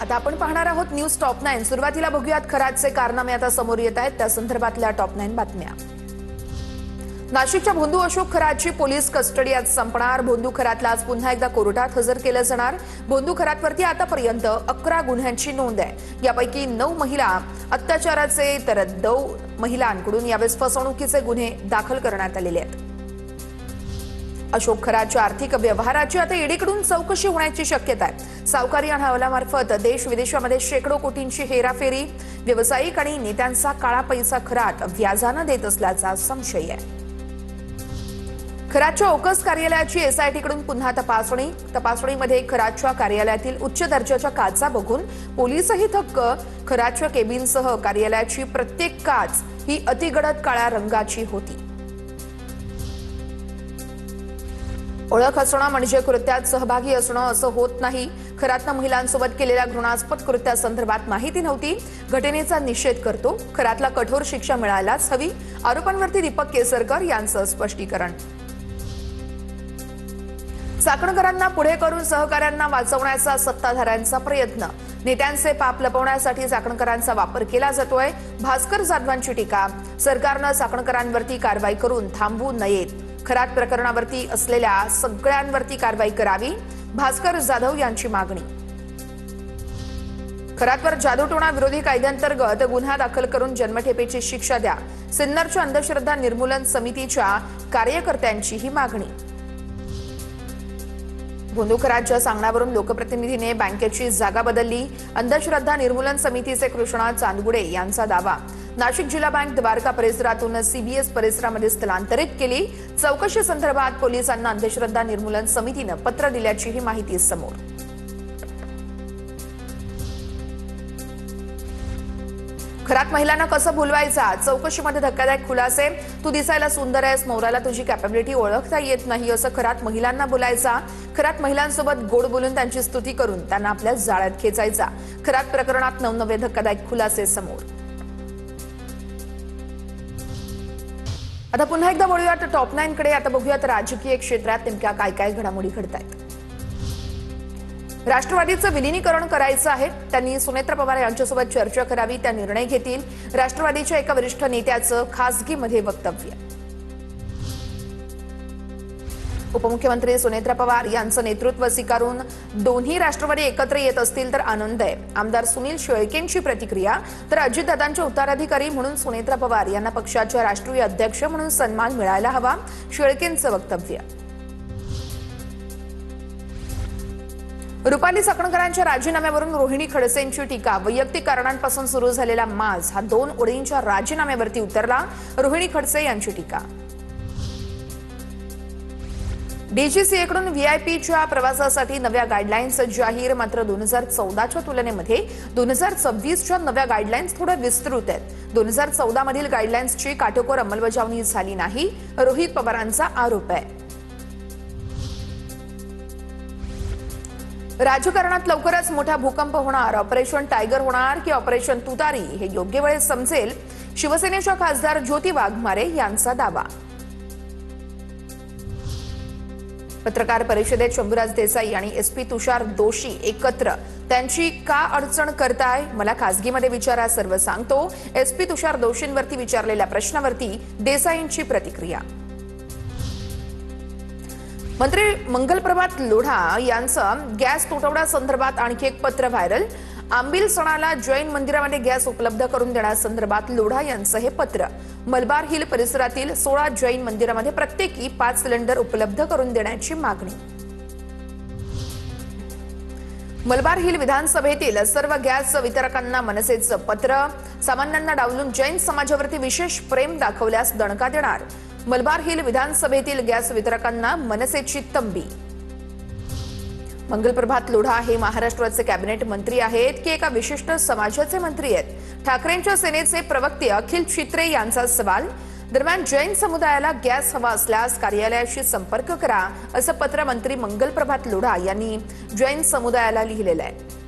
आता आपण पाहणार आहोत न्यूज टॉप 9। सुरुवातीला बघूयात खरातचे कारनामे आता समोर येत आहेत त्या संदर्भातल्या टॉप 9 बातम्या। नाशिकच्या भोंदू अशोक खरातची पोलीस कस्टडी आज संपणार। भोंदू खरातला आज पुन्हा एकदा कोर्टात हजर केलं जाणार। भोंदू खरातवरती आतापर्यंत 11 गुन्ह्यांची नोंद आहे। यापैकी 9 महिला अत्याचाराचे तर 2 महिलांकडून यावेळेस फसवणुकीचे गुन्हे दाखल करण्यात आलेले आहेत। अशोक खरातच्या आर्थिक व्यवहाराची आता ईडीकडून चौकशी होण्याची शक्यता आहे। सावकारी अहवालामार्फत देश विदेशामध्ये शेकडो कोटींची हेराफेरी, व्यावसायिक आणि नेत्यांचा काळा पैसा खरात व्याजाने देत असल्याचा संशय आहे। खरातच्या ओकस कार्यालयाची एसआयटीकडून पुन्हा तपासणीमध्ये खरातच्या कार्यालयातील उच्च दर्जाच्या काचा बघून पोलीसही थक्क। खरातच्या केबिनसह कार्यालयाची प्रत्येक काच ही अतिगडद काळ्या रंगाची होती। ओळख असणं म्हणजे कृत्यात सहभागी असणं असं होत नाही। खरातनं महिलांसोबत केलेल्या घृणास्पद कृत्यासंदर्भात माहिती नव्हती। घटनेचा निषेध करतो। खरातला कठोर शिक्षा मिळायलाच हवी। आरोपांवरती दीपक केसरकर यांचं स्पष्टीकरण। चाकणकरांना पुढे करून सहकाऱ्यांना वाचवण्याचा सत्ताधाऱ्यांचा प्रयत्न। नेत्यांचे पाप लपवण्यासाठी चाकणकरांचा वापर केला जातोय। भास्कर जाधवांची टीका। सरकारनं चाकणकरांवरती कारवाई करून थांबवू नयेत। खरात प्रकरणावरती असलेल्या सगळ्यांवरती कारवाई करावी, भास्कर जाधव यांची मागणी। खरातवर जादूटोणा विरोधी कायद्याअंतर्गत गुन्हा दाखल करून जन्मठेपेची शिक्षा द्या, सिन्नरच्या अंधश्रद्धा निर्मूलन समितीच्या कार्यकर्त्यांची ही मागणी। भोंदू खरातच्या सांगण्यावरून लोकप्रतिनिधीने बँकेची जागा बदलली, अंधश्रद्धा निर्मूलन समितीचे कृष्णा चांदगुडे यांचा दावा। नाशिक जिल्हा बँक द्वारका परिसरातून सीबीएस परिसरामध्ये स्थलांतरित केली। चौकशी संदर्भात पोलिसांना अंधश्रद्धा निर्मूलन समितीने पत्र दिल्याची ही माहिती समोर। खरात महिलांना कसं भुलवायचा, चौकशीमध्ये धक्कादायक खुलासे। तू दिसायला सुंदर आहेस, नवऱ्याला तुझी कॅपॅबिलिटी ओळखता येत नाही असं खरात महिलांना बोलायचा। खरात महिलांसोबत गोड बोलून त्यांची स्तुती करून त्यांना आपल्या जाळ्यात खेचायचा। खरात प्रकरणात नवनवे धक्कादायक खुलासे समोर। आता पुन्हा एकदा वळूयात टॉप 9 कडे। आता बघूयात राजकीय क्षेत्रात नेमक्या काय काय घडामोडी घडतायत। राष्ट्रवादीचं विलीनीकरण करायचं आहे। त्यांनी सुनेत्र पवार यांच्यासोबत चर्चा करावी, त्या निर्णय घेतील। राष्ट्रवादीच्या एका वरिष्ठ नेत्याचं खासगीमध्ये वक्तव्य। उपमुख्यमंत्री सुनेत्र पवार यांचं नेतृत्व स्वीकारून दोन्ही राष्ट्रवादी एकत्र येत असतील तर आनंद आहे। आमदार सुनील शेळकेंची प्रतिक्रिया। तर अजितदादांचे उत्तराधिकारी म्हणून सुनेत्र पवार यांना पक्षाच्या राष्ट्रीय अध्यक्ष म्हणून सन्मान मिळायला हवा, शेळकेंचं वक्तव्य। रुपाली चाकणकरांच्या राजीनाम्यावरून रोहिणी खडसेंची टीका। वैयक्तिक कारणांपासून सुरू झालेला माज हा 2 ओळींच्या राजीनाम्यावरती उतरला, रोहिणी खडसे यांची टीका। डीजीसीएकडून व्हीआयपीच्या प्रवासासाठी नव्या गाईडलाईन्स जाहीर। मात्र 2014च्या तुलनेमध्ये 2026च्या नव्या गाईडलाईन्स थोड्या विस्तृत आहेत। 2014 मधील गाईडलाईन्सची काटेकोर अंमलबजावणी झाली नाही, रोहित पवारांचा आरोप आहे। राजकारणात लवकरच मोठा भूकंप होणार। ऑपरेशन टायगर होणार की ऑपरेशन तुतारी हे योग्य वेळेस समजेल, शिवसेनेच्या खासदार ज्योती वाघमारे यांचा दावा। पत्रकार परिषदेत शंभूराज देसाई आणि एसपी तुषार दोशी एकत्र। त्यांची का अडचण करताय, मला खासगीमध्ये विचारा, सर्व सांगतो। एसपी तुषार दोशींवरती विचारलेल्या प्रश्नावरती देसाईंची प्रतिक्रिया। मंत्री मंगलप्रभात लोढा यांचं गॅस तुटवडा संदर्भात आणखी एक पत्र व्हायरल। आंबील सणाला जैन मंदिरामध्ये गॅस उपलब्ध करून देण्यासंदर्भात लोढा यांचं हे पत्र। मलबार हिल परिसरातील 16 जैन मंदिरामध्ये प्रत्येकी 5 सिलेंडर उपलब्ध करून देण्याची मागणी। मलबार हिल विधानसभेतील सर्व गॅस वितरकांना मनसेचं पत्र। सामान्यांना डावलून जैन समाजावरती विशेष प्रेम दाखवल्यास दणका देणार। मलबार हिल विधानसभेतील गॅस वितरकांना मनसेची तंबी। मंगलप्रभात लोढा हे महाराष्ट्राचे कॅबिनेट मंत्री आहेत की एका विशिष्ट समाजाचे मंत्री आहेत? ठाकरेंच्या सेनेचे प्रवक्ते अखिल चित्रे यांचा सवाल। दरम्यान जैन समुदायाला गॅस हवा असल्यास कार्यालयाशी संपर्क करा, असं पत्र मंत्री मंगलप्रभात लोढा यांनी जैन समुदायाला लिहिलेलं आहे।